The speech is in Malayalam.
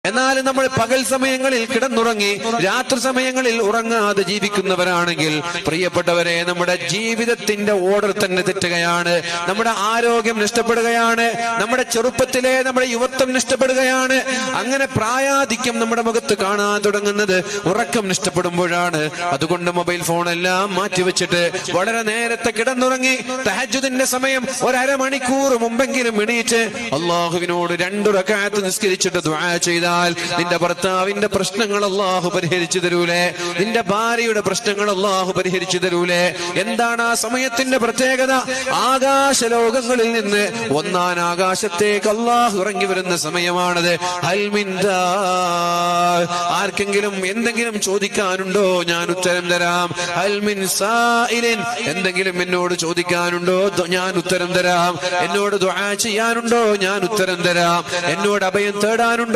എന്നാൽ നമ്മൾ പകൽ സമയങ്ങളിൽ കിടന്നുറങ്ങി രാത്രി സമയങ്ങളിൽ ഉറങ്ങാതെ ജീവിക്കുന്നവരാണെങ്കിൽ പ്രിയപ്പെട്ടവരെ, നമ്മുടെ ജീവിതത്തിന്റെ ഓർഡർ തന്നെ തെറ്റുകയാണ്. നമ്മുടെ ആരോഗ്യം നഷ്ടപ്പെടുകയാണ്. നമ്മുടെ ചെറുപ്പത്തിലെ നമ്മുടെ യുവത്വം നഷ്ടപ്പെടുകയാണ്. അങ്ങനെ പ്രായാധിക്യം നമ്മുടെ മുഖത്ത് കാണാൻ തുടങ്ങുന്നത് ഉറക്കം നഷ്ടപ്പെടുമ്പോഴാണ്. അതുകൊണ്ട് മൊബൈൽ ഫോണെല്ലാം മാറ്റിവെച്ചിട്ട് വളരെ നേരത്തെ കിടന്നുറങ്ങി തഹജ്ജുദിന്റെ സമയം ഒരമണിക്കൂർ മുമ്പെങ്കിലും എണീറ്റ് അള്ളാഹുവിനോട് 2 റക്അത്ത് നിസ്കരിച്ചിട്ട് ദുആ ചെയ്താൽ നിന്റെ ഭർത്താവിന്റെ പ്രശ്നങ്ങൾ അല്ലാഹു പരിഹരിച്ചു തരൂലേ? നിന്റെ ഭാര്യയുടെ പ്രശ്നങ്ങൾ അല്ലാഹു പരിഹരിച്ചു തരൂലേ? എന്താണ് ആ സമയത്തിന്റെ പ്രത്യേകത? ആകാശലോകങ്ങളിൽ നിന്ന് 1-ാം ആകാശത്തേക്ക് അല്ലാഹു ഇറങ്ങി വരുന്ന സമയമാണത്. ആർക്കെങ്കിലും എന്തെങ്കിലും ചോദിക്കാനുണ്ടോ? ഞാൻ ഉത്തരം തരാം. ഹൽമിൻ സായിലിൻ, എന്തെങ്കിലും എന്നോട് ചോദിക്കാനുണ്ടോ? ഞാൻ ഉത്തരം തരാം. എന്നോട് ദുആ ചെയ്യാനുണ്ടോ? ഞാൻ ഉത്തരം തരാം. എന്നോട് അഭയം തേടാനുണ്ടോ?